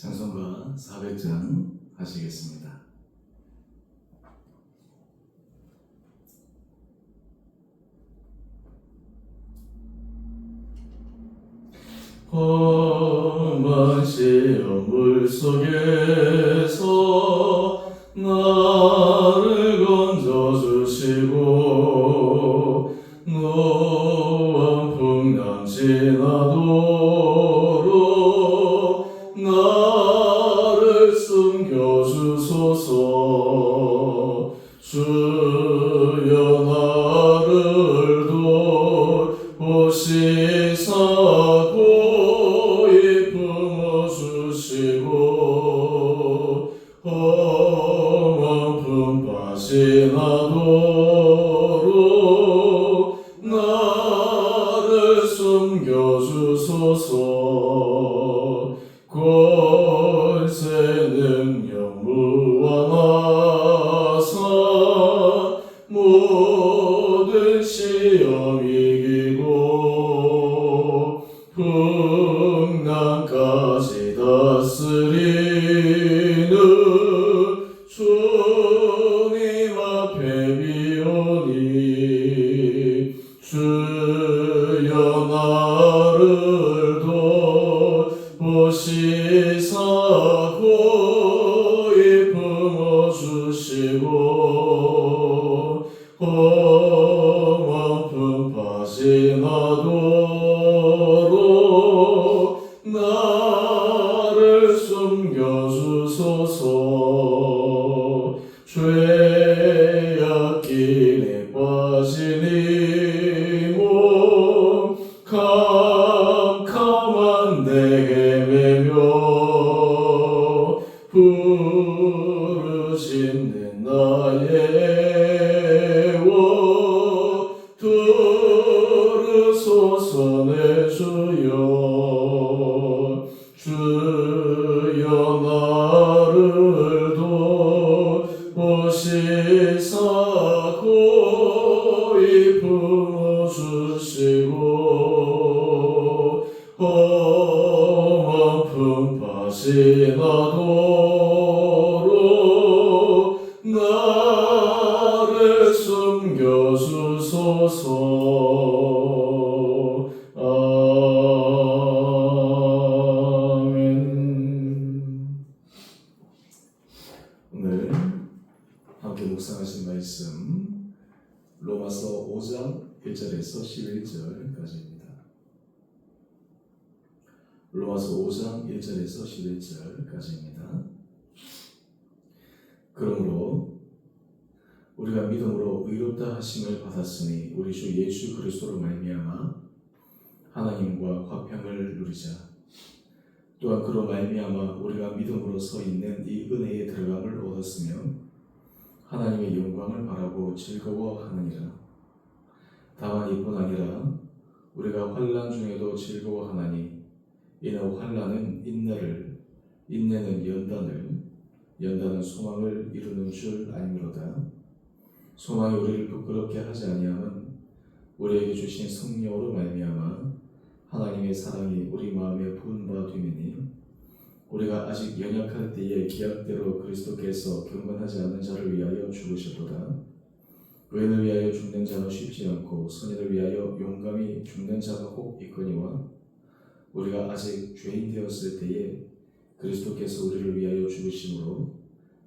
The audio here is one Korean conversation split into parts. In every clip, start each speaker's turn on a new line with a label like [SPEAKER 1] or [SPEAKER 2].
[SPEAKER 1] 찬송가 400장 하시겠습니다. 험한 시험 물속에서 나를 건져주시고 노원 풍랑 지나도록 나를 숨겨주소서. 주여 나를 돌보시사 고이 품어주시고 험한 품밭이 나도록 나를 숨겨주소서. 권세 능력 무한하사 모든 시험 이기고 풍랑까지 다스리는 주님 앞에 비오니 주여 나를 돌보시사 고이 품어주시고 험한 품밭이 나도록 나를 숨겨주소서. 죄악길에 빠진 이 몸 캄캄한 데 헤매며 부르짖는 나의 애워 들으소서. 내 주여 주여 나를 돌보시사 고이 품어주시고 험한 품밭이 나도록 나를 숨겨주소서. 아멘. 오늘 함께 묵상하신 말씀 로마서 5장 1절에서 11절까지입니다. 로마서 5장 1절에서 11절까지입니다. 그러므로 우리가 믿음으로 의롭다 하심을 받았으니 우리 주 예수 그리스도로 말미암아 하나님과 화평을 누리자. 또한 그로 말미암아 우리가 믿음으로 서 있는 이 은혜에 들어감을 얻었으며 하나님의 영광을 바라고 즐거워하느니라. 다만 이뿐 아니라 우리가 환난 중에도 즐거워하나니 이는 환난은 인내를, 인내는 연단을, 연단은 소망을 이루는 줄 알미로다. 소망이 우리를 부끄럽게 하지 아니함은 우리에게 주신 성령으로 말미암아 하나님의 사랑이 우리 마음에 부은 바 됨이니 우리가 아직 연약할 때에 기약대로 그리스도께서 경건하지 않는 자를 위하여 죽으셨도다. 의인을 위하여 죽는 자는 쉽지 않고 선인을 위하여 용감히 죽는 자가 혹 있거니와 우리가 아직 죄인 되었을 때에 그리스도께서 우리를 위하여 죽으심으로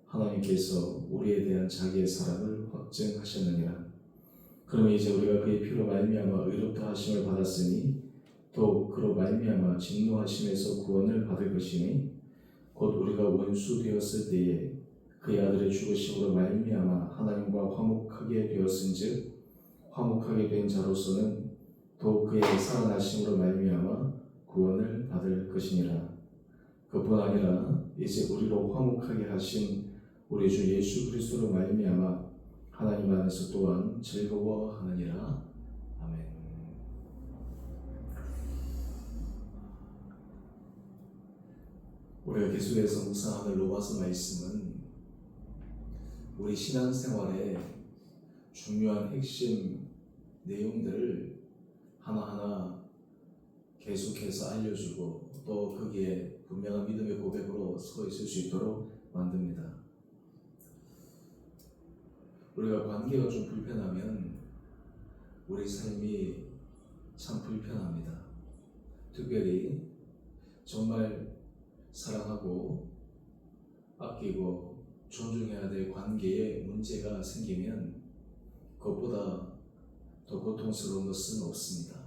[SPEAKER 1] 하나님께서 우리에 대한 자기의 사랑을 확증하셨느니라. 그러면 이제 우리가 그의 피로 말미암아 의롭다 하심을 받았으니 또 그로 말미암아 진노하심에서 구원을 받을 것이니 곧 우리가 원수 되었을 때에 그의 아들의 죽으심으로 말미암아 하나님과 화목하게 되었은즉 화목하게 된 자로서는 또 그의 살아나심으로 말미암아 구원을 받을 것이니라. 그뿐 아니라 이제 우리로 화목하게 하신 우리 주 예수 그리스도로 말미암아 하나님 안에서 또한 즐거워하느니라. 아멘. 우리가 계속해서 묵상하는 로마서 말씀은 우리 신앙생활의 중요한 핵심 내용들을 하나하나 계속해서 알려주고 또 거기에 분명한 믿음의 고백으로 서 있을 수 있도록 만듭니다. 우리가 관계가 좀 불편하면 우리 삶이 참 불편합니다. 특별히 정말 사랑하고 아끼고 존중해야 될 관계에 문제가 생기면 그것보다 더 고통스러운 것은 없습니다.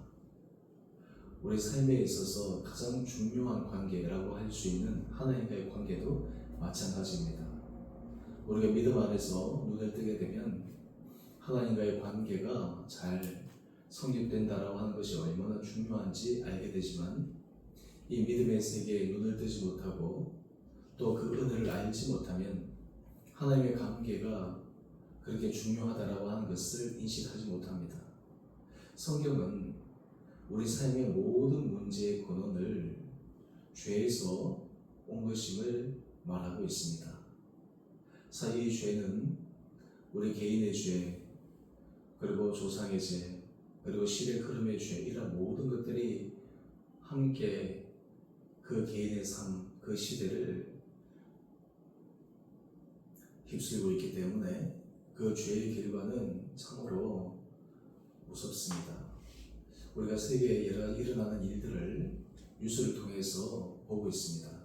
[SPEAKER 1] 우리 삶에 있어서 가장 중요한 관계라고 할 수 있는 하나님과의 관계도 마찬가지입니다. 우리가 믿음 안에서 눈을 뜨게 되면 하나님과의 관계가 잘 성립된다라고 하는 것이 얼마나 중요한지 알게 되지만 이 믿음의 세계에 눈을 뜨지 못하고 또 그 은혜를 알지 못하면 하나님의 관계가 그렇게 중요하다라고 하는 것을 인식하지 못합니다. 성경은 우리 삶의 모든 문제의 근원을 죄에서 온 것임을 말하고 있습니다. 사실 이 죄는 우리 개인의 죄, 그리고 조상의 죄, 그리고 시대 흐름의 죄, 이런 모든 것들이 함께 그 개인의 삶, 그 시대를 휩쓸고 있기 때문에 그 죄의 결과는 참으로 무섭습니다. 우리가 세계에 일어나는 일들을 뉴스를 통해서 보고 있습니다.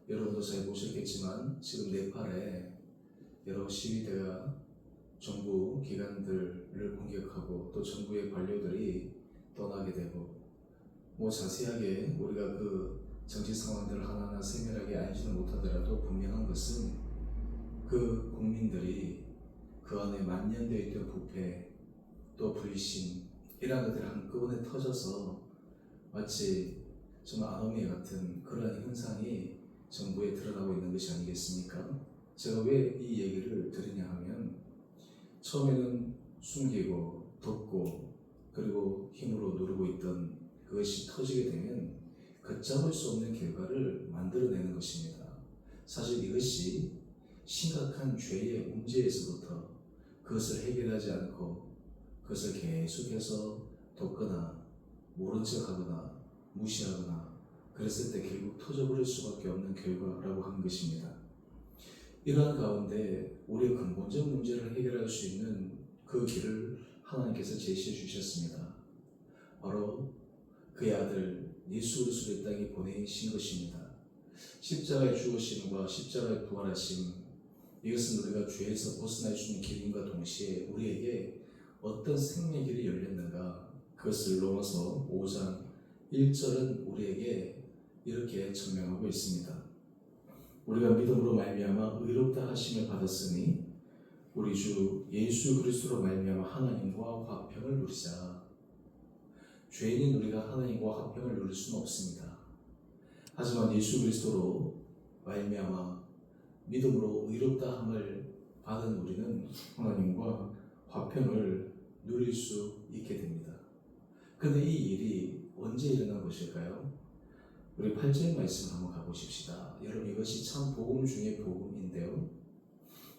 [SPEAKER 1] 여러분도 잘 보셨겠지만 지금 네팔에 여러 시위대가 정부 기관들을 공격하고 또 정부의 관료들이 떠나게 되고 자세하게 우리가 그 정치 상황들을 하나하나 세밀하게 알지는 못하더라도 분명한 것은 그 국민들이 그 안에 만연되어 있던 부패 또 불신 이런 것들이 한꺼번에 터져서 마치 정말 아노미 같은 그러한 현상이 정부에 드러나고 있는 것이 아니겠습니까? 제가 왜 이 얘기를 드리냐 하면 처음에는 숨기고 덮고 그리고 힘으로 누르고 있던 그것이 터지게 되면 걷잡을 수 없는 결과를 만들어내는 것입니다. 사실 이것이 심각한 죄의 문제에서부터 그것을 해결하지 않고 그것을 계속해서 덮거나 모른 척하거나 무시하거나 그랬을 때 결국 터져버릴 수밖에 없는 결과라고 하는 것입니다. 이러한 가운데 우리의 근본적 문제를 해결할 수 있는 그 길을 하나님께서 제시해 주셨습니다. 바로 그의 아들 예수 그리스도를 이 땅에 보내신 것입니다. 십자가의 죽으심과 십자가의 부활하심, 이것은 우리가 죄에서 벗어날 수 있는 길임과 동시에 우리에게 어떤 생명의 길이 열렸는가, 그것을 로마서 5장 1절은 우리에게 이렇게 증명하고 있습니다. 우리가 믿음으로 말미암아 의롭다 하심을 받았으니 우리 주 예수 그리스도로 말미암아 하나님과 화평을 누리자. 죄인인 우리가 하나님과 화평을 누릴 수는 없습니다. 하지만 예수 그리스도로 말미암아 믿음으로 의롭다 함을 받은 우리는 하나님과 화평을 누릴 수 있게 됩니다. 그런데 이 일이 언제 일어난 것일까요? 우리 8절 말씀 한번 가보십시다. 여러분, 이것이 참 복음 중에 복음인데요.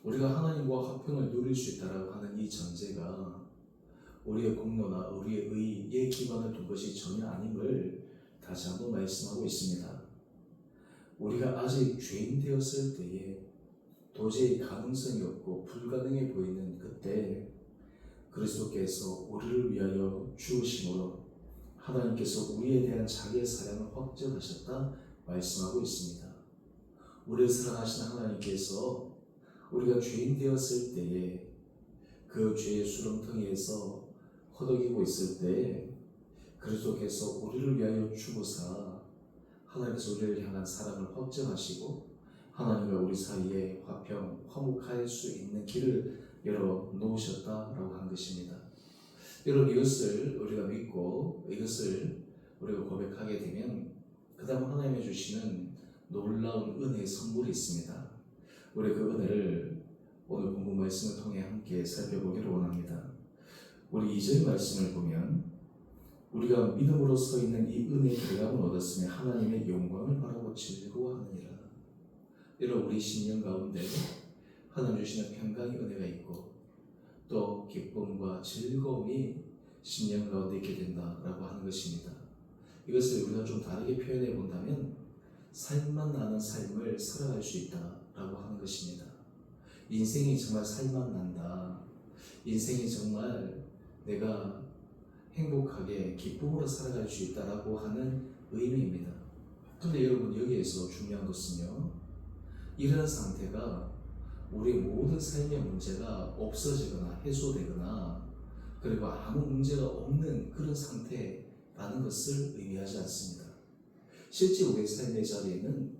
[SPEAKER 1] 우리가 하나님과 화평을 누릴 수 있다라고 하는 이 전제가 우리의 공로나 우리의 의에 기반을 둔 것이 전혀 아님을 다시 한번 말씀하고 있습니다. 우리가 아직 죄인 되었을 때에 도저히 가능성이 없고 불가능해 보이는 그때 그리스도께서 우리를 위하여 죽으심으로 하나님께서 우리에 대한 자기의 사랑을 확증하셨다 말씀하고 있습니다. 우리를 사랑하신 하나님께서 우리가 죄인 되었을 때에 그 죄의 수렁텅이에서 허덕이고 있을 때 그리스도께서 우리를 위하여 죽으사 하나님께서 우리를 향한 사랑을 확증하시고 하나님과 우리 사이에 화평, 화목할 수 있는 길을 열어 놓으셨다라고 하는 것입니다. 여러분, 이것을 우리가 믿고 이것을 우리가 고백하게 되면 그 다음 하나님이 주시는 놀라운 은혜의 선물이 있습니다. 우리 그 은혜를 오늘 본문 말씀을 통해 함께 살펴보기를 원합니다. 우리 2절 말씀을 보면 우리가 믿음으로 서 있는 이 은혜의 결함을 얻었으며 하나님의 영광을 바라고 즐거워하느니라. 여러분, 우리 신령 가운데 하나님 주시는 평강의 은혜가 있고 또 기쁨과 즐거움이 신령 가운데 있게 된다라고 하는 것입니다. 이것을 우리가 좀 다르게 표현해 본다면 살만 나는 삶을 살아갈 수 있다라고 하는 것입니다. 인생이 정말 살만 난다. 인생이 정말 내가 행복하게 기쁨으로 살아갈 수 있다라고 하는 의미입니다. 그런데 여러분, 여기에서 중요한 것은요, 이런 상태가 우리 모든 삶의 문제가 없어지거나 해소되거나 그리고 아무 문제가 없는 그런 상태라는 것을 의미하지 않습니다. 실제 우리의 삶의 자리에는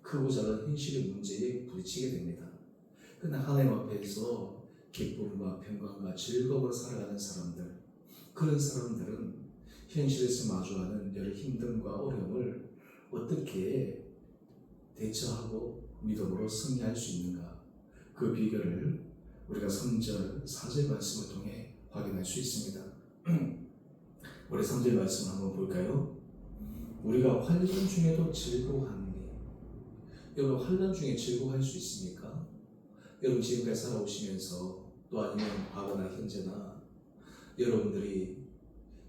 [SPEAKER 1] 크고 작은 현실의 문제에 부딪히게 됩니다. 그러나 하나님 앞에서 기쁨과 평강과 즐거움을 살아가는 사람들, 그런 사람들은 현실에서 마주하는 여러 힘듦과 어려움을 어떻게 대처하고 믿음으로 승리할 수 있는가, 그 비결을 우리가 3절, 4절 말씀을 통해 확인할 수 있습니다. 우리 3절 말씀 한번 볼까요? 우리가 환난 중에도 즐거워하니. 여러분, 환난 중에 즐거워할 수 있습니까? 여러분, 지금까지 살아오시면서 또 아니면 과거나 현재나 여러분들이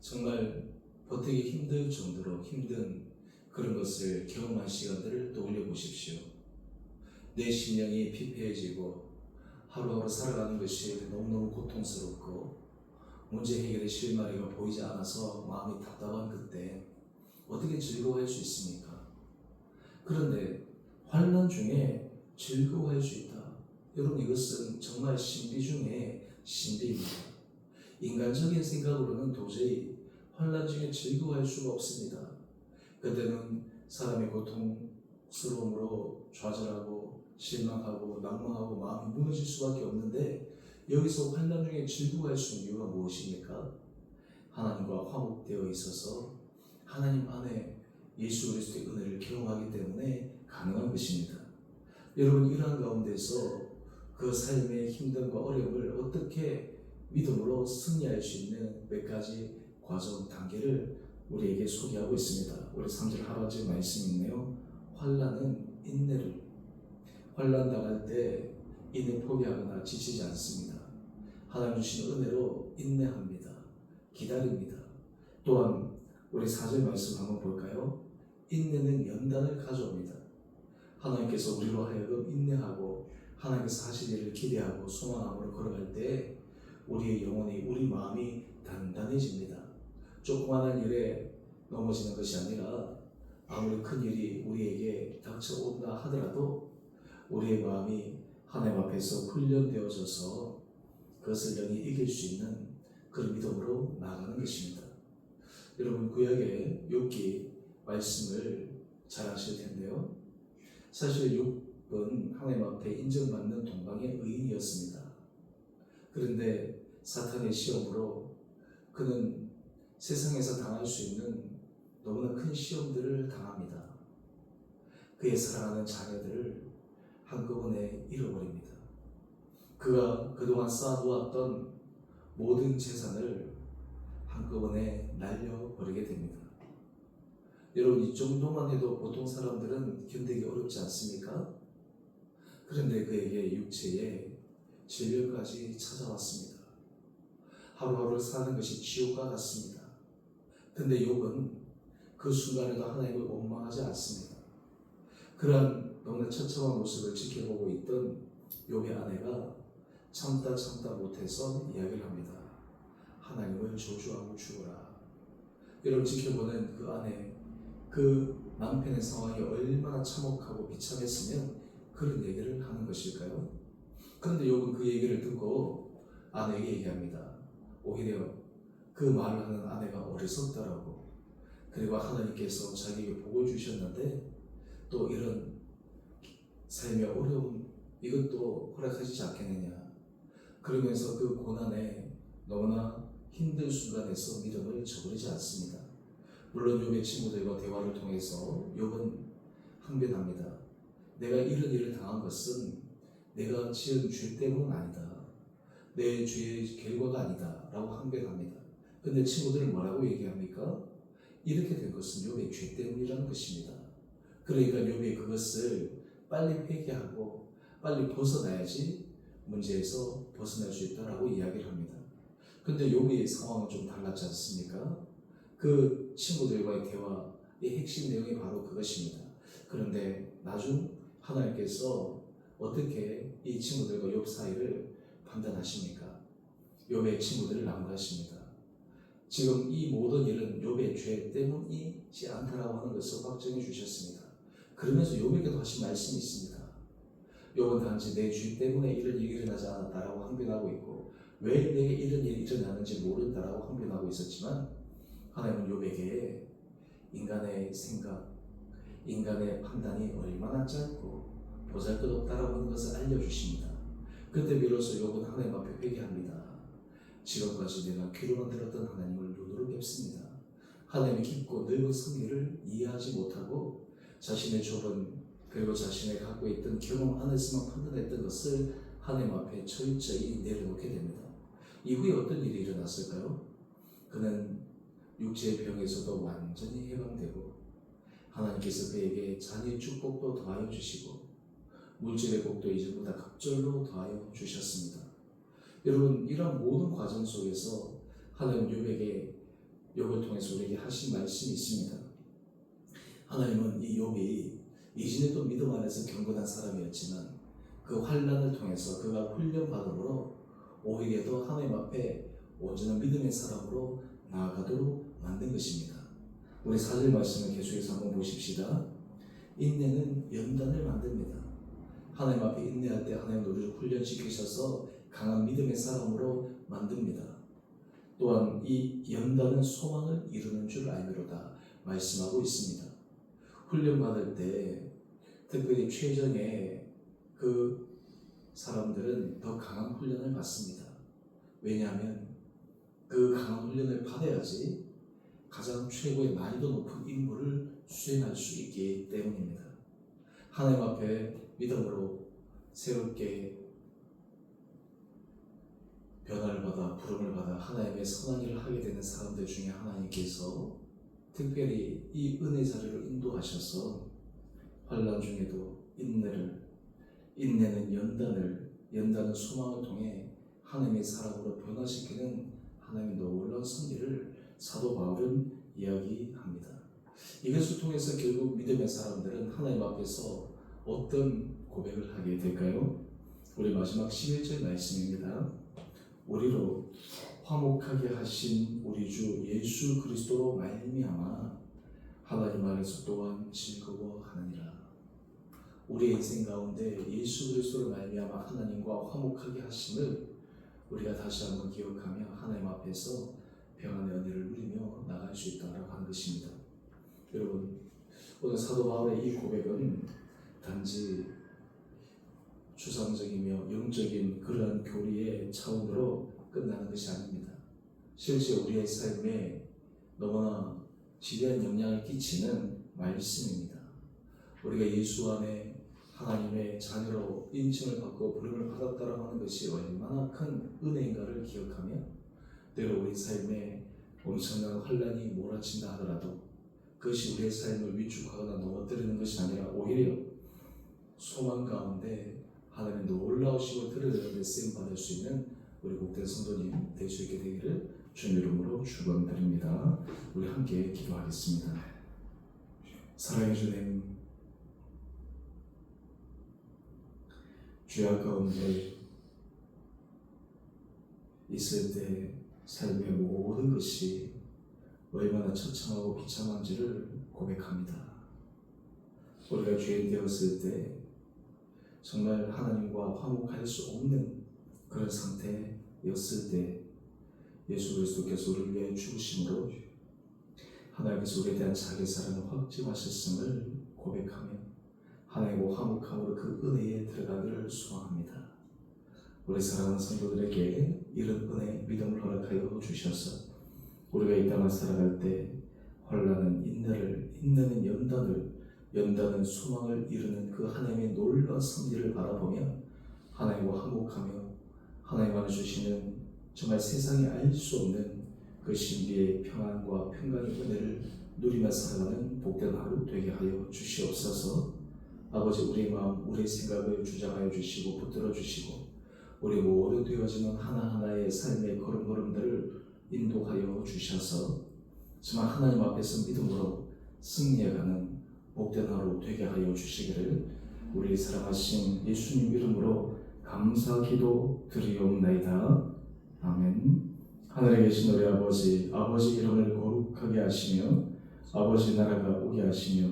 [SPEAKER 1] 정말 버티기 힘들 정도로 힘든 그런 것을 경험한 시간들을 떠올려 보십시오. 내 심령이 피폐해지고 하루하루 살아가는 것이 너무너무 고통스럽고 문제 해결의 실마리가 보이지 않아서 마음이 답답한 그때 어떻게 즐거워할 수 있습니까? 그런데 환난 중에 즐거워할 수 있다. 여러분, 이것은 정말 신비 중에 신비입니다. 인간적인 생각으로는 도저히 환난 중에 즐거워할 수가 없습니다. 그때는 사람의 고통스러움으로 좌절하고 실망하고 낭망하고 마음이 무너질 수밖에 없는데, 여기서 환난 중에 즐거워할 수 있는 이유가 무엇입니까? 하나님과 화목되어 있어서 하나님 안에 예수 그리스도의 은혜를 경험하기 때문에 가능한 것입니다. 여러분, 이러한 가운데서 그 삶의 힘듦과 어려움을 어떻게 믿음으로 승리할 수 있는 몇 가지 과정, 단계를 우리에게 소개하고 있습니다. 우리 3절 하반절 말씀이 있네요. 환난은 인내를. 환난 당할 때 인내 포기하거나 지치지 않습니다. 하나님 주신 은혜로 인내합니다. 기다립니다. 또한 우리 4절 말씀 한번 볼까요? 인내는 연단을 가져옵니다. 하나님께서 우리로 하여금 인내하고 하나님께서 하실 일을 기대하고 소망함으로 걸어갈 때 우리의 영혼이, 우리 마음이 단단해집니다. 조그마한 일에 넘어지는 것이 아니라 아무리 큰 일이 우리에게 닥쳐온다 하더라도 우리의 마음이 하나님 앞에서 훈련되어져서 그것을 영이 이길 수 있는 그런 믿음으로 나아가는 것입니다. 여러분, 구약의 욥기 말씀을 잘 아실 텐데요. 사실 욥은 하나님 앞에 인정받는 동방의 의인이었습니다. 그런데 사탄의 시험으로 그는 세상에서 당할 수 있는 너무나 큰 시험들을 당합니다. 그의 사랑하는 자녀들을 한꺼번에 잃어버립니다. 그가 그동안 쌓아두었던 모든 재산을 한꺼번에 날려버리게 됩니다. 여러분, 이 정도만 해도 보통 사람들은 견디기 어렵지 않습니까? 그런데 그에게 육체에 질병까지 찾아왔습니다. 하루하루 사는 것이 지옥과 같습니다. 근데 욥은 그 순간에도 하나님을 원망하지 않습니다. 그러한 너무나 처참한 모습을 지켜보고 있던 욥의 아내가 참다 못해서 이야기를 합니다. 하나님을 저주하고 죽어라. 여러분, 지켜보는 그 아내, 그 남편의 상황이 얼마나 참혹하고 비참했으면 그런 얘기를 하는 것일까요? 그런데 욥은 그 얘기를 듣고 아내에게 얘기합니다. 오히려 그 말을 하는 아내가 어리석다라고, 그리고 하나님께서 자기에게 복을 주셨는데 또 이런 삶의 어려움, 이것도 허락하시지 않겠느냐. 그러면서 그 고난에 너무나 힘든 순간에서 믿음을 저버리지 않습니다. 물론 욥의 친구들과 대화를 통해서 욥은 항변합니다. 내가 이런 일을 당한 것은 내가 지은 죄 때문은 아니다. 내 죄의 결과가 아니다 라고 항변합니다. 근데 친구들은 뭐라고 얘기합니까? 이렇게 된 것은 욥의 죄 때문이라는 것입니다. 그러니까 욥이 그것을 빨리 회개하고 빨리 벗어나야지 문제에서 벗어날 수 있다라고 이야기를 합니다. 근데 욥의 상황은 좀 달랐지 않습니까? 그 친구들과의 대화의 핵심 내용이 바로 그것입니다. 그런데 나중 하나님께서 어떻게 이 친구들과 욥 사이를 판단하십니까? 욥의 친구들을 나무라십니다. 지금 이 모든 일은 욥의 죄 때문이지 않다라고 하는 것을 확정해 주셨습니다. 그러면서 욥에게도 하신 말씀이 있습니다. 욥은 단지 내 죄 때문에 이런 일이 일어나지 않았다라고 항변하고 있고 왜 내게 이런 일이 일어나는지 모른다라고 항변하고 있었지만 하나님은 욥에게 인간의 생각, 인간의 판단이 얼마나 짧고 보잘것없다라고 하는 것을 알려주십니다. 그때 비로소 욥은 하나님 앞에 회개합니다. 지금까지 내가 귀로만 들었던 하나님을 눈으로 뵙습니다. 하나님의 깊고 넓은 섭리를 이해하지 못하고 자신의 좁은 그리고 자신의 갖고 있던 경험 안에서만 판단했던 것을 하나님 앞에 철저히 내려놓게 됩니다. 이후에 어떤 일이 일어났을까요? 그는 육체의 병에서도 완전히 해방되고 하나님께서 그에게 자녀의 축복도 더하여 주시고 물질의 복도 이전보다 갑절로 더하여 주셨습니다. 여러분, 이런 모든 과정 속에서 하나님 욥을 통해서 우리에게 하신 말씀이 있습니다. 하나님은 이 욥이 이전에도 믿음 안에서 경건한 사람이었지만 그 환난을 통해서 그가 훈련받음으로 오히려 더 하나님 앞에 온전한 믿음의 사람으로 나아가도록 만든 것입니다. 우리 4절 말씀을 계속해서 한번 보십시다. 인내는 연단을 만듭니다. 하나님 앞에 인내할 때 하나님 우리를 훈련시키셔서 강한 믿음의 사람으로 만듭니다. 또한 이 연단은 소망을 이루는 줄 알미로다 말씀하고 있습니다. 훈련받을 때 특별히 최정예 그 사람들은 더 강한 훈련을 받습니다. 왜냐하면 그 강한 훈련을 받아야지 가장 최고의 난이도 높은 임무를 수행할 수 있기 때문입니다. 하나님 앞에 믿음으로 새롭게 변화를 받아 부름을 받아 하나님의 선한 일을 하게 되는 사람들 중에 하나님께서 특별히 이 은혜 자리로 인도하셔서 환난 중에도 인내는 연단은 소망을 통해 하나님의 사람으로 변화시키는 하나님의 놀라운 섭리를 사도 바울은 이야기합니다. 이것을 통해서 결국 믿음의 사람들은 하나님 앞에서 어떤 고백을 하게 될까요? 우리 마지막 11절 말씀입니다. 우리로 화목하게 하신 우리 주 예수 그리스도로 말미암아 하나님 안에서 또한 즐거워하느니라. 우리의 인생 가운데 예수 그리스도로 말미암아 하나님과 화목하게 하심을 우리가 다시 한번 기억하며 하나님 앞에서 평안의 은혜를 누리며 나갈 수 있다고 하는 것입니다. 여러분, 오늘 사도 바울의 이 고백은 단지 추상적이며 영적인 그러한 교리의 차원으로 끝나는 것이 아닙니다. 실제 우리의 삶에 너무나 지대한 영향을 끼치는 말씀입니다. 우리가 예수 안에 하나님의 자녀로 인칭을 받고 부름을 받았다라고 하는 것이 얼마나 큰 은혜인가를 기억하며 때로 우리 삶에 엄청난 환난이 몰아친다 하더라도 그것이 우리의 삶을 위축하거나 넘어뜨리는 것이 아니라 오히려 소망 가운데 하나님의 놀라우시고 드러내는 데 쓰임받을 수 있는 우리 복된 성도님 될 수 있게 되기를 주님 이름으로 축원드립니다. 우리 함께 기도하겠습니다. 사랑해 주님, 죄악 가운데 있을 때 삶의 모든 것이 얼마나 처참하고 비참한지를 고백합니다. 우리가 죄인 되었을 때 정말 하나님과 화목할 수 없는 그런 상태였을 때 예수 그리스도께서 우리를 위해 죽으심으로 하나님께서 우리에 대한 자기 사랑을 확증하셨음을 고백하며 하나님과 화목함으로 그 은혜에 들어가기를 소망합니다. 우리 사랑하는 성도들에게 이런 은혜, 믿음을 허락하여 주셔서 우리가 이 땅을 살아갈 때 환난은 인내는 연단은 소망을 이루는 그 하나님의 놀라운 섭리를 바라보며 하나님과 화목하며 하나님 안에 주시는 정말 세상에 알 수 없는 그 신비의 평안과 평강의 은혜를 누리며 살아가는 복된 하루 되게 하여 주시옵소서. 아버지, 우리의 마음, 우리의 생각을 주장하여 주시고 붙들어 주시고 우리 모두 되어지는 하나하나의 삶의 걸음걸음들을 인도하여 주셔서 정말 하나님 앞에서 믿음으로 승리해가는 복된 하루 되게 하여 주시기를 우리 사랑하신 예수님 이름으로 감사기도 드리옵나이다. 아멘. 하늘에 계신 우리 아버지, 아버지 이름을 거룩하게 하시며 아버지 나라가 오게 하시며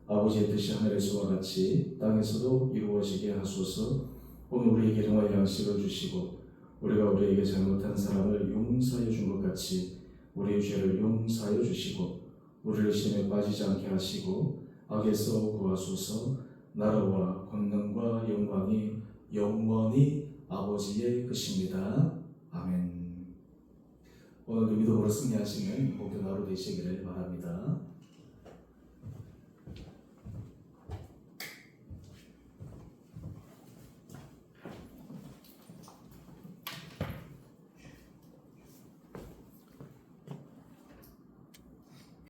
[SPEAKER 1] 아버지의 뜻이 하늘에서와 같이 땅에서도 이루어지게 하소서. 오늘 우리에게 일용할 양식을 주시고 우리가 우리에게 잘못한 사람을 용서하여 준 것 같이 우리의 죄를 용서하여 주시고 우리를 시험에 빠지지 않게 하시고 악에서 구하소서. 나라와 권능과 영광이 영원히 아버지의 것입니다. 아멘. 오늘도 믿음으로 승리하시는 복된 하루 되시기를 바랍니다.